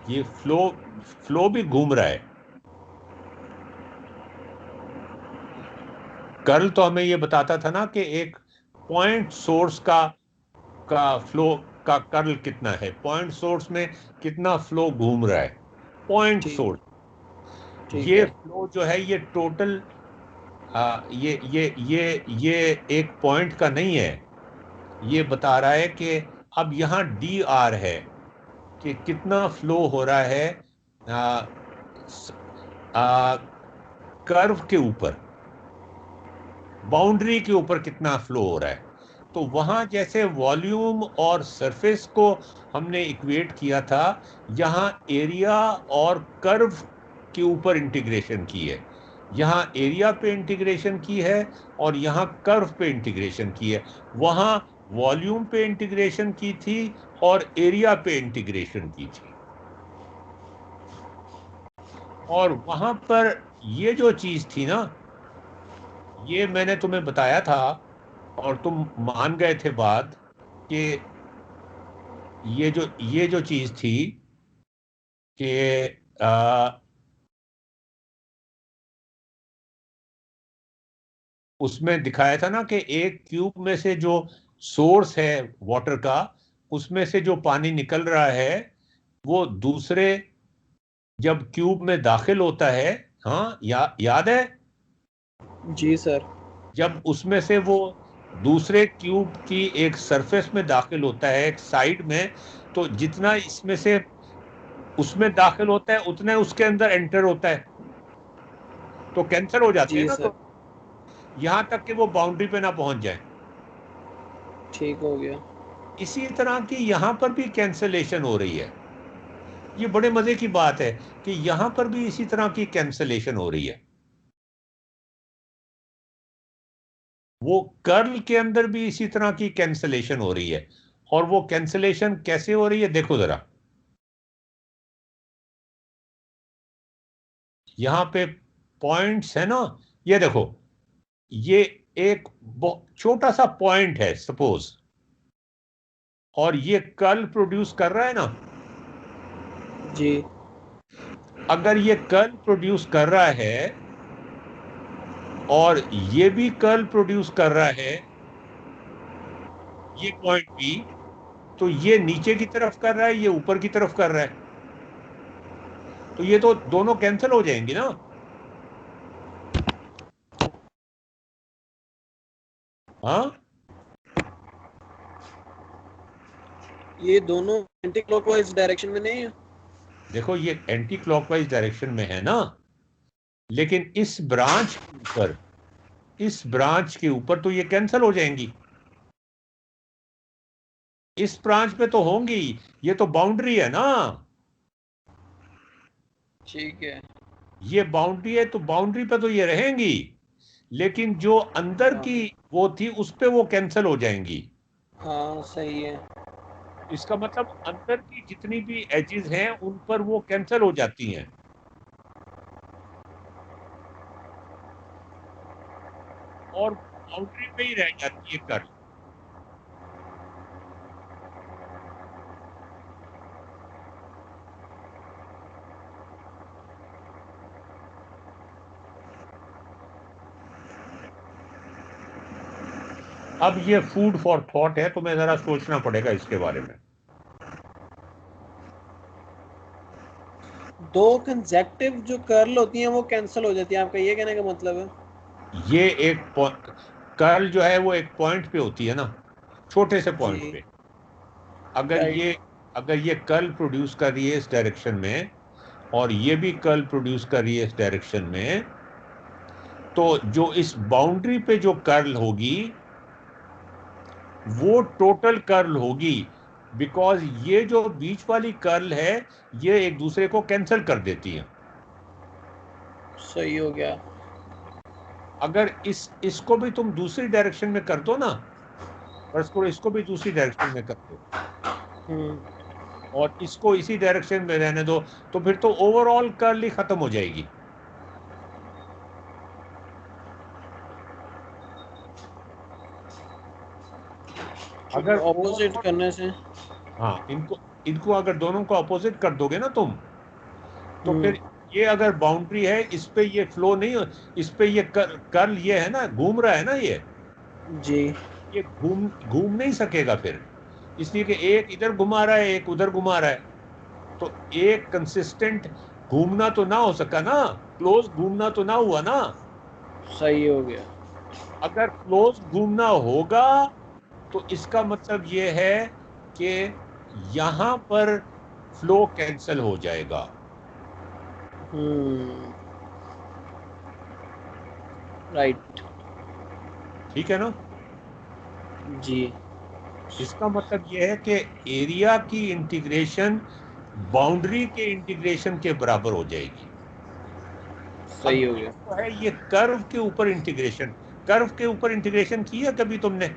ये फ्लो भी घूम रहा है। कर्ल तो हमें ये बताता था ना कि एक पॉइंट सोर्स का फ्लो का कर्ल कितना है, पॉइंट सोर्स में कितना फ्लो घूम रहा है, पॉइंट ठीक। सोर्स। ठीक ये है। फ्लो जो है ये टोटल, ये एक पॉइंट का नहीं है। ये बता रहा है कि अब यहाँ डी आर है कि कितना फ्लो हो रहा है आ, कर्व के ऊपर, बाउंड्री के ऊपर कितना फ्लो हो रहा है। तो वहां जैसे वॉल्यूम और सरफेस को हमने इक्वेट किया था, यहाँ एरिया और कर्व के ऊपर इंटीग्रेशन की है। यहाँ एरिया पे इंटीग्रेशन की है और यहाँ कर्व पे इंटीग्रेशन की है। वहां वॉल्यूम पे इंटीग्रेशन की थी और एरिया पे इंटीग्रेशन की थी। और वहां पर ये जो चीज थी ना, ये मैंने तुम्हें बताया था और तुम मान गए थे बात कि ये जो चीज थी कि उसमें दिखाया था ना कि एक क्यूब में से जो सोर्स है वाटर का, उसमें से जो पानी निकल रहा है वो दूसरे जब क्यूब में दाखिल होता है, हाँ याद है, जी सर। जब उसमें से वो दूसरे क्यूब की एक सरफेस में दाखिल होता है एक साइड में, तो जितना इसमें से उसमें दाखिल होता है उतना उसके अंदर एंटर होता है, तो कैंसिल हो जाते हैं जी ना, सर। तो यहां तक कि वो बाउंड्री पे ना पहुंच जाए। ठीक हो गया। इसी तरह की यहां पर भी कैंसलेशन हो रही है। ये बड़े मजे की बात है कि यहां पर भी इसी तरह की कैंसलेशन हो रही है। वो कर्ल के अंदर भी इसी तरह की कैंसलेशन हो रही है। और वो कैंसलेशन कैसे हो रही है देखो जरा, यहां पे पॉइंट्स है ना, ये देखो, ये एक छोटा सा पॉइंट है सपोज, और ये कर्ल प्रोड्यूस कर रहा है ना। जी। अगर ये कर्ल प्रोड्यूस कर रहा है और ये भी कर्ल प्रोड्यूस कर रहा है, ये पॉइंट भी, तो ये नीचे की तरफ कर रहा है, ये ऊपर की तरफ कर रहा है, तो ये तो दोनों कैंसिल हो जाएंगी ना। हाँ, ये दोनों एंटी क्लॉकवाइज डायरेक्शन में नहीं है? देखो ये एंटी क्लॉकवाइज डायरेक्शन में है ना, लेकिन इस ब्रांच के ऊपर तो ये कैंसिल हो जाएंगी। इस ब्रांच पे तो होंगी, ये तो बाउंड्री है ना। ठीक है। ये बाउंड्री है तो बाउंड्री पे तो ये रहेंगी, लेकिन जो अंदर हाँ। की वो थी उस पे वो कैंसिल हो जाएंगी। हाँ सही है। इसका मतलब अंदर की जितनी भी एजेस हैं उन पर वो कैंसिल हो जाती हैं, और बाउंड्री पे ही रह जाती है कर्ल। अब ये फूड फॉर थॉट है, तुम्हें जरा सोचना पड़ेगा इसके बारे में। दो कंसेक्टिव जो कर्ल होती हैं वो कैंसिल हो जाती है, आपका ये कहने का मतलब है? ये एक कर्ल जो है वो एक पॉइंट पे होती है ना, छोटे से पॉइंट जी। पे। अगर राइट। ये अगर ये कर्ल प्रोड्यूस कर रही है इस डायरेक्शन में, और ये भी कर्ल प्रोड्यूस कर रही है इस डायरेक्शन में, तो जो इस बाउंड्री पे जो कर्ल होगी वो टोटल कर्ल होगी, बिकॉज ये जो बीच वाली कर्ल है ये एक दूसरे को कैंसिल कर देती है। सही हो गया। अगर इसको भी तुम दूसरी डायरेक्शन में कर दो ना, फर्स्ट को इसको भी दूसरी डायरेक्शन में कर दो हम्म। और इसको इसी डायरेक्शन में रहने दो, तो फिर तो ओवरऑल कर्ल ही खत्म हो जाएगी। अगर ऑपोजिट overall, करने से। हाँ, इनको इनको अगर दोनों को अपोजिट कर दोगे ना तुम, तो हम्म। फिर ये अगर बाउंड्री है इस पे ये फ्लो नहीं इस पे ये कर्ल ये है ना, घूम रहा है ना, जी। ये घूम घूम नहीं सकेगा फिर, इसलिए कि एक इधर घुमा रहा है एक उधर घुमा रहा है, तो एक कंसिस्टेंट घूमना तो ना हो सका ना, क्लोज घूमना तो ना हुआ ना। सही हो गया। अगर क्लोज घूमना होगा तो इसका मतलब ये है कि यहां पर फ्लो कैंसिल हो जाएगा। राइट। ठीक है ना। जी। इसका मतलब यह है कि एरिया की इंटीग्रेशन बाउंड्री के इंटीग्रेशन के बराबर हो जाएगी। अब सही हो ये गया। जो है ये कर्व के ऊपर इंटीग्रेशन, कर्व के ऊपर इंटीग्रेशन की है कभी तुमने?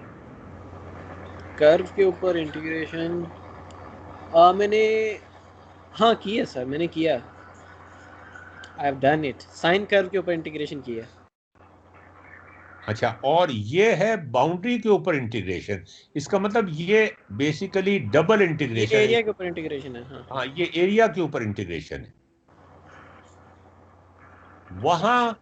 कर्व के ऊपर इंटीग्रेशन मैंने, हाँ की है सर, मैंने किया। I have done it, sine curve के ऊपर इंटीग्रेशन किया। अच्छा, और ये है बाउंड्री के ऊपर इंटीग्रेशन। इसका मतलब ये बेसिकली डबल ये इंटीग्रेशन एरिया है। के ऊपर इंटीग्रेशन है। हाँ हाँ, ये एरिया के ऊपर इंटीग्रेशन है। वहां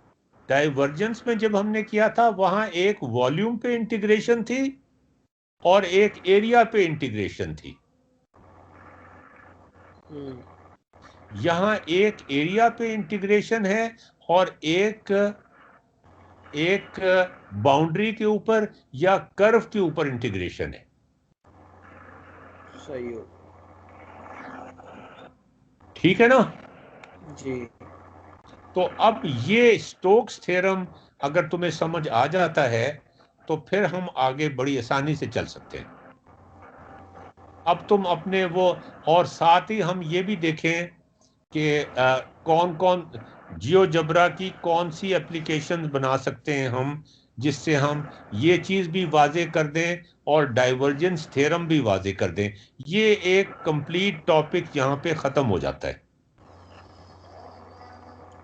डाइवर्जेंस में जब हमने किया था, वहां एक वॉल्यूम पे इंटीग्रेशन थी और एक एरिया पे इंटीग्रेशन थी। यहां एक एरिया पे इंटीग्रेशन है और एक बाउंड्री के ऊपर या कर्व के ऊपर इंटीग्रेशन है। सही हो। ठीक है ना? जी। तो अब ये स्टोक्स थ्योरम अगर तुम्हें समझ आ जाता है तो फिर हम आगे बड़ी आसानी से चल सकते हैं। अब तुम अपने वो, और साथ ही हम ये भी देखें कि कौन कौन जियोजेब्रा की कौन सी एप्लीकेशंस बना सकते हैं हम, जिससे हम ये चीज़ भी वाजे कर दें और डाइवर्जेंस थ्योरम भी वाजे कर दें। ये एक कंप्लीट टॉपिक यहाँ पे ख़त्म हो जाता है।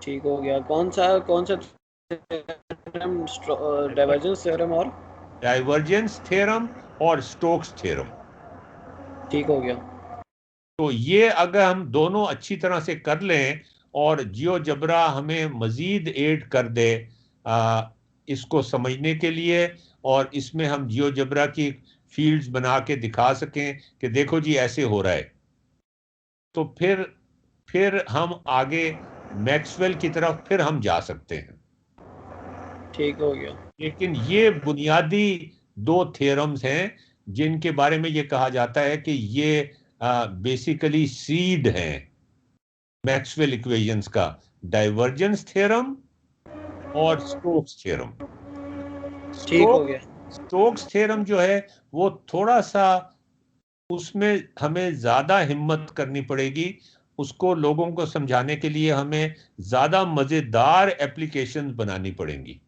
ठीक हो गया। कौन सा डाइवर्जेंस थ्योरम और डाइवर्जेंस थ्योरम और स्टोक्स थ्योरम। ठीक हो गया। तो ये अगर हम दोनों अच्छी तरह से कर लें और जियोजेब्रा हमें मजीद एड कर दे इसको समझने के लिए, और इसमें हम जियोजेब्रा की फील्ड्स बना के दिखा सकें कि देखो जी ऐसे हो रहा है, तो फिर हम आगे मैक्सवेल की तरफ फिर हम जा सकते हैं। ठीक हो गया। लेकिन ये बुनियादी दो थ्योरम्स हैं जिनके बारे में ये कहा जाता है कि ये बेसिकली सीड हैं मैक्सवेल इक्वेशंस का, डाइवर्जेंस थ्योरम और स्टोक्स थ्योरम। ठीक हो स्टोक गया। स्टोक्स थ्योरम जो है वो थोड़ा सा, उसमें हमें ज्यादा हिम्मत करनी पड़ेगी। उसको लोगों को समझाने के लिए हमें ज्यादा मजेदार एप्लीकेशंस बनानी पड़ेंगी।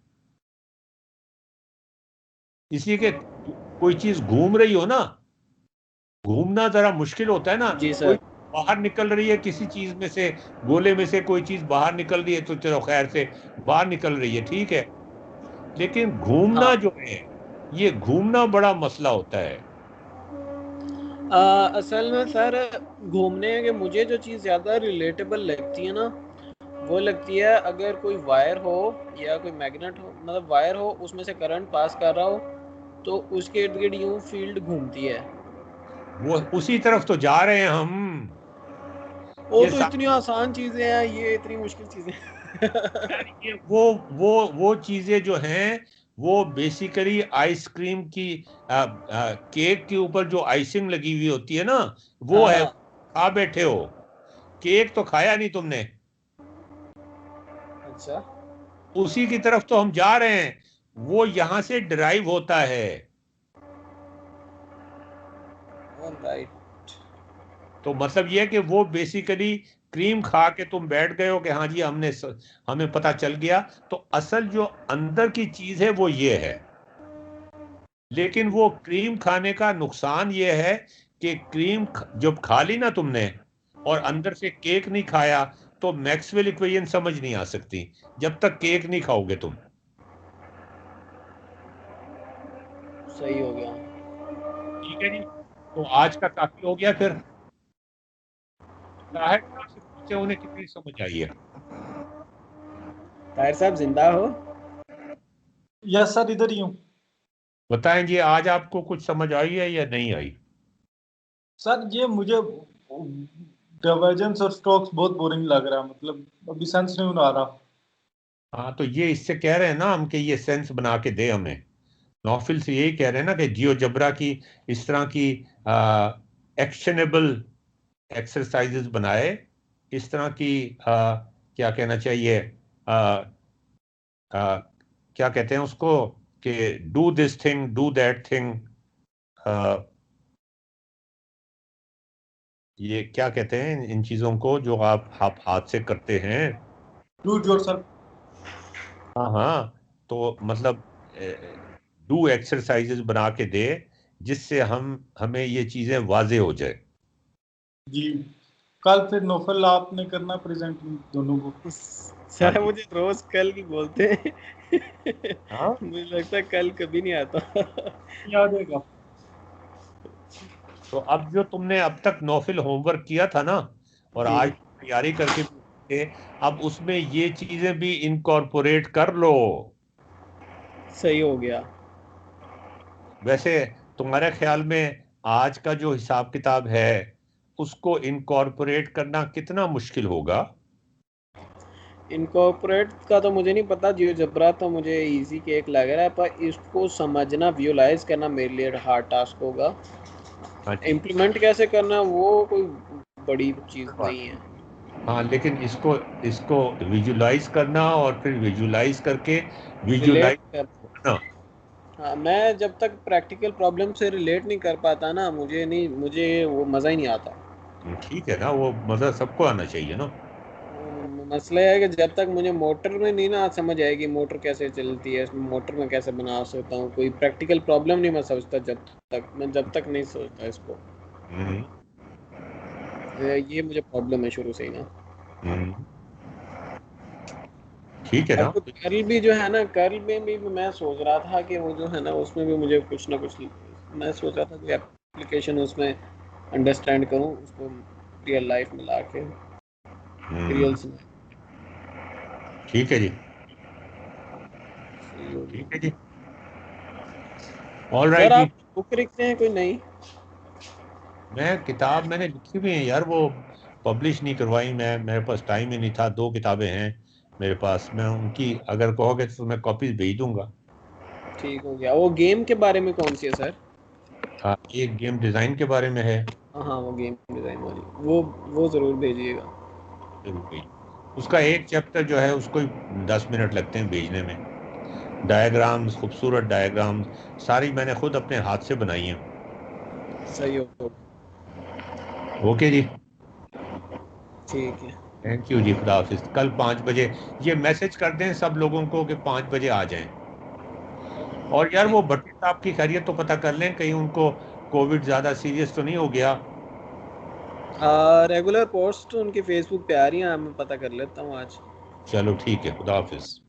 इसलिए कि कोई चीज घूम रही हो ना, घूमना जरा मुश्किल होता है ना। जी कोई सर। बाहर निकल रही है किसी चीज में से, गोले में से कोई चीज बाहर निकल रही है तो चलो खैर से बाहर निकल रही है, ठीक है। लेकिन घूमना हाँ। जो है, ये घूमना बड़ा मसला होता है। असल में सर, घूमने के मुझे जो चीज़ ज़्यादा रिलेटेबल लगती है ना, वो लगती है अगर कोई वायर हो या कोई मैग्नेट हो, मतलब वायर हो उसमें से करंट पास कर रहा हो तो उसके इर्द गिर्द यूं फील्ड घूमती है। वो उसी तरफ तो जा रहे हैं हम। वो ये तो इतनी आसान चीज़ें हैं, ये इतनी मुश्किल चीज़ें यार ये वो चीजें जो हैं, वो बेसिकली आइसक्रीम की केक के ऊपर जो आइसिंग लगी हुई होती है ना, वो हाँ है। हाँ। खा बैठे हो, केक तो खाया नहीं तुमने। अच्छा। उसी की तरफ तो हम जा रहे हैं, वो यहां से ड्राइव होता है। राइट। तो मतलब ये है कि वो बेसिकली क्रीम खा के तुम बैठ गए हो कि हाँ जी हमें पता चल गया। तो असल जो अंदर की चीज है वो ये है। लेकिन वो क्रीम खाने का नुकसान ये है कि जब खा ली ना तुमने और अंदर से केक नहीं खाया, तो मैक्सवेल इक्वेशन समझ नहीं आ सकती जब तक केक नहीं खाओगे तुम। सही हो गया। ठीक है जी। तो आज का काफी हो गया फिर। ताहिर साहब से पूछे उन्हें कितनी समझ आई है। ताहिर साहब जिंदा हो? यस सर, इधर ही हूँ। बताएं जी, आज आपको कुछ समझ आई है या नहीं आई? सर ये मुझे डाइवर्जेंस और स्टोक्स बहुत बोरिंग लग रहा है, मतलब अभी सेंस नहीं आ रहा। हाँ, तो ये इससे कह रहे हैं ना हम कि ये सेंस बना के दे हमें। नॉफिल से यही कह रहे हैं ना कि जियोजेब्रा की इस तरह की एक्शनेबल एक्सरसाइजेज बनाए, इस तरह की क्या कहना चाहिए, आ, आ, क्या कहते हैं उसको, कि do this thing do that thing, ये क्या कहते हैं इन चीजों को जो आप हाथ से करते हैं। Do it yourself. हाँ हाँ। तो मतलब डू एक्सरसाइजेज बना के दे जिससे हमें ये चीजें वाजे हो जाए। जी। कल फिर नौफल आपने करना प्रेजेंट दोनों को। सर मुझे रोज कल की बोलते हैं। हाँ मुझे लगता है कल कभी नहीं आता। याद है क्या? तो अब जो तुमने अब तक नौफिल होमवर्क किया था ना, और जी आज तैयारी करके भी थे, अब उसमें ये चीजें भी इनकॉर्पोरेट कर लो। सही हो गया। वैसे तुम्हारे ख्याल में आज का जो हिसाब किताब है उसको इनकॉर्पोरेट करना कितना मुश्किल होगा? इनकॉर्पोरेट का तो मुझे नहीं पता, जियोजेब्रा तो मुझे इजी केक लग रहा है, पर इसको समझना विजुलाइज करना मेरे लिए हार्ड टास्क होगा। हाँ जी। इम्प्लीमेंट कैसे करना वो कोई बड़ी चीज़ कोई बात नहीं है। नहीं। हाँ लेकिन इसको इसको विजुलाइज करना और फिर विजुलाइज करके रिलेट विजुलाइज कर, करना। हाँ मैं जब तक प्रैक्टिकल प्रॉब्लम से रिलेट नहीं कर पाता ना, मुझे वो मज़ा ही नहीं आता। ठीक है ना, वो मजा सबको आना चाहिए ना। मसला है कि जब तक मुझे मोटर में नहीं ना समझ आएगी, मोटर कैसे चलती है, मोटर में कैसे बना सकता हूँ, कोई प्रैक्टिकल प्रॉब्लम नहीं मैं समझता, जब तक नहीं सोचता इसको। हम्म। ये मुझे प्रॉब्लम है शुरू से ही ना। हम्म। ठीक है ना। अब कर्ल भी जो है ना, कर्ल में भी मैं सोच रहा था कि वो जो है ना उसमें भी मुझे कुछ ना कुछ, मैं सोच रहा था कोई एप्लीकेशन उसमें अंडरस्टैंड करूँ उसको रियल लाइफ में ला के हम्म। रियल से। ठीक है जी। सही हो ठीक गया। है जी। ऑल सर राइट जी। आप बुक लिखते हैं कोई नहीं? मैं किताब मैंने लिखी हुई है यार, वो पब्लिश नहीं करवाई। मैं मेरे पास टाइम ही नहीं था। 2 किताबें हैं मेरे पास, मैं उनकी अगर कहोगे तो मैं कॉपीज भेज दूंगा। ठीक हो गया। वो गेम के बारे में कौन सी है सर? हाँ, एक गेम डिजाइन के बारे में है। हाँ हाँ, वो गेम डिज़ाइन वाली, वो ज़रूर भेजिएगा। जरूर भेज। उसका एक चैप्टर जो है उसको ही 10 मिनट लगते हैं भेजने में। डायग्राम्स, खूबसूरत डायग्राम्स सारी मैंने खुद अपने हाथ से बनाई हैं। सही हो। ओके जी। ठीक है। थैंक यू जी, खुदा हाफिज। कल 5 बजे ये मैसेज कर दें सब लोगों को कि 5 बजे आ जाएं। और यार वो ठीक। भट्टी साहब की खैरियत तो पता कर लें, कहीं उनको कोविड ज्यादा सीरियस तो नहीं हो गया। रेगुलर पोस्ट उनकी फेसबुक पे आ रही हैं, मैं पता कर लेता हूँ आज। चलो ठीक है, खुदा हाफिज।